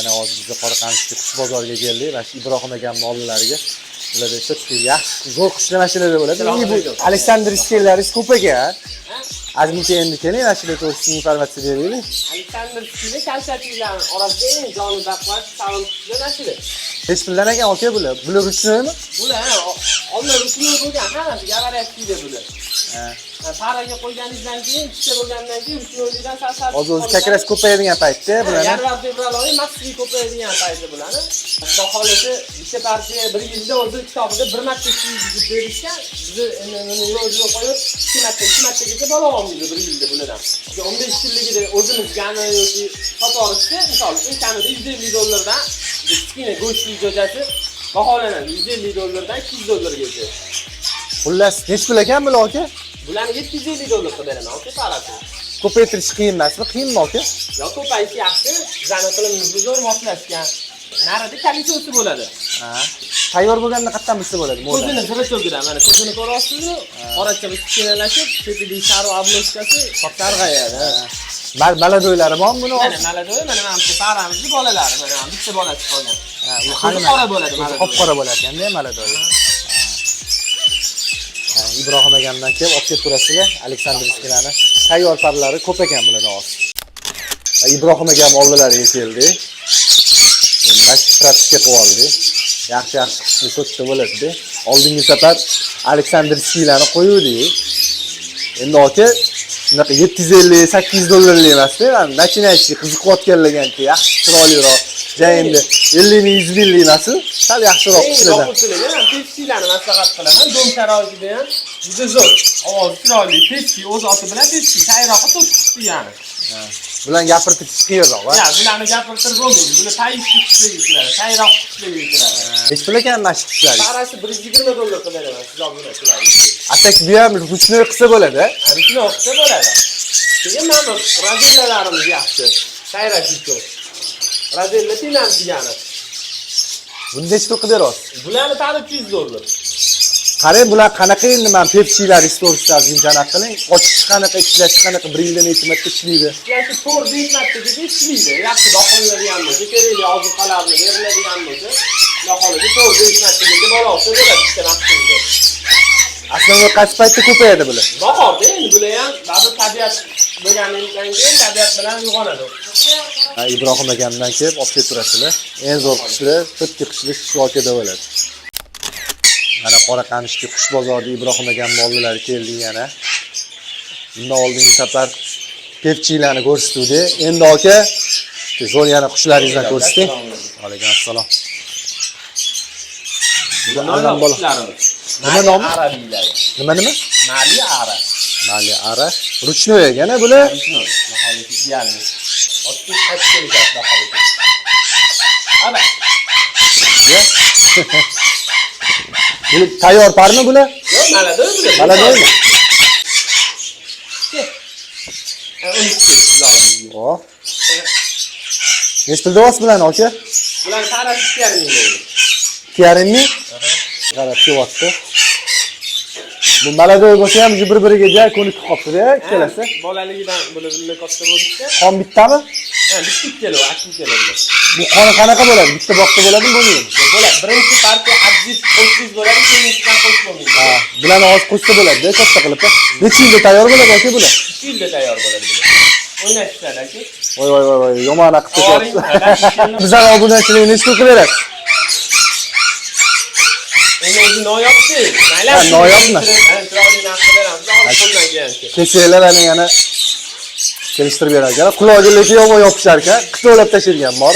Mana hozir biz Qoraqamishga qush bozoriga keldik. Mana shu Ibrohim akamning oldilariga. Bularda esa yaxshi zo'r qushlar mashinada bo'ladi. Bu Aleksandrskiylari ko'p ekan. Azmuncha endi keling, mana shunday to'g'risida informatsiya beraylik. Aleksandrskiylar kalsatliklar orasida eng jonli baquvvat savol qushlar mashina. Hech bildan ekan aka bular. Bular ruchnoymi? Bular oldin ruchnoy bo'lgan, hammasi gavariyatli bular. Paraga qo'yganingizdan keyin, ikkita bo'lgandan keyin ruchnoylikdan sasar. Hozir o'zi kakras ko'payadigan paytda bularni. Yanvar fevral oyi maksimal ko'payadigan payti bularni. Xudo xolisi bitta partiya 1 yilda o'zi kitobida 1 marta yuzib berishgan. Biz endi yo'lga qo'yib 2 martagacha bola olamiz 1 yilda bulardan. 15 yilligida o'zimiz gana yoki qatorishda, misol uchun kamida $150 kichkina go'shtli jo'jasi baholanadi. $150 $200 Xullas, nech pul ekan bular aka? Bularni $750 qilib beraman, aka, parasi. Ko'paytirish qiyin emasmi? Qiyinmi aka? Yo, ko'payishi yaxshi. Bizning qilimiz zo'r moslashgan. Narida kalitosi bo'ladi. Tayyor bo'lganda qatdan bilsa bo'ladi? Ko'zini zira to'ldiradi. Mana ko'zini ko'ryapsizmi? Qoracha kichkinalashib, chetidagi sari obloshkasi sarg'ayadi. Maladoylari bormi buni? Mana maladoy, mana bu paramizni bolalari, mana bitta bolasi qolgan. U qora bo'ladi, maladoy. Qop-qora bo'ladi-da maladoy. Ibrohim akamdan kelib olib kelib turasizlar Aleksandrskilarni. Tayyor parlari ko'p ekan bularda hozir. Ibrohim akam oldilariga keldi. Endi pratika qilib oldi. Yaxshi qushli so'tda bo'ladi-da. Oldingi safar Aleksandrskilarni qo'yuvdik. Endi aka shunaqa $750-800 emas-da. Nachinaychi qiziqayotganlarga yaxshi chiroyliroq. Ja endi 50-100 emas-ku, sal yaxshiroq qushlardan. Men Pepsi'larni maslahat qilaman. Dom sharoitida ham juda zo'r. Ovozi chiroyli, Pepsi o'z oti bilan Pepsi sayroqqa to'qishdi yani. Bularni gapirtirish qiyinroq, va? Ya, bularni gapirtirib bo'lmaydi. Bular tayishli qushlarga kiradi, sayroq qushlarga kiradi. Hech pul ekan mana shu qushlar. Parasi $120 qilib beraman, siz obunachilar. Atak bu ham ruchnoy qilsa bo'ladi-a? Ruchnoy qilsa bo'ladi. Keyin mana razillalarimiz yaxshi. Sayrash uchun. Razilla tinam degani. Buni nech pul qilib berasiz? Bularni tani $200. Qarang, bular qanaqa endi men Pepsi'lar istorishlar imkoniyat qiling. Ochish qanaqa, ishlash qanaqa, 1 yilda necha marta ishlaydi? Yaxshi 4-5 marta ishlaydi. Yaxshi doqonladigan bo'lsa, kerakli ozuqalarni beriladigan bo'lsa, doqonligi 4-5 martagacha bola olsa bo'ladi ikkita maqsadda. Aslida qaysi paytda ko'payadi bular? Bahorda endi bular ham ba'zi tabiat bo'lganidan keyin tabiat bilan uyg'onadi. Ibrohim akamdan kelib olib kelib turasizlar. Eng zo'r qushlar, bitta qushlar shu okada bo'ladi. Mana Qoraqamishga qush bozorida Ibrohim akamning oldilari keldik yana. Bundan oldingi safar Pepsi'larni ko'rsatdik. Endi aka zo'r yana qushlaringizni ko'rsating. Alaykum assalom. Bular qushlarimiz. Nima nomi? Arabiylar. Nima? Mali ara. Mali ara. Ruchnoy ekan bular. Ruchnoy. Naholiy yani. Otib qaytib naholiy. Ana. Ya. Bular tayyor parmi bular? Yo'q, maladoy bular. Maladoymi? Oh. Nech pul davos bilan aka? Bular parasi 2,5 ming. 2,5 ming? Qarab kelyapti. Bu maladoy bo'lsa ham bir-biriga joy ko'nikib qolibdi-da, ikkalasi. Bolaligidan bular katta bo'lishsa. Qon bittami? Ha, bitta ikkala, ikkala. Bu qoni qanaqa bo'ladi? Bitta boqda bo'ladimi, bo'lmaydi? Bo'ladi. Birinchi partiya adjit qo'shsiz bo'ladi, keyingidan qo'shib bo'lmaydi. Ha, bularni hozir qo'shsa bo'ladi-da, katta qilib. Necha yilda tayyor bo'ladi aka bular? 2 yilda tayyor bo'ladi bular. O'ynashishadi aka. Voy, yomon aqib ketyapti. Bizlar obunachilik nech pul qilaverasiz? Endi o'zi noyobchi. Mayli. Noyobmi? Chiroyli narsa beramiz. Qo'ldan kelgancha. Kechalar yana kelishtirib beradilar. Quloqiga yo'q yopishar ekan, qito'lab tashilgan bor.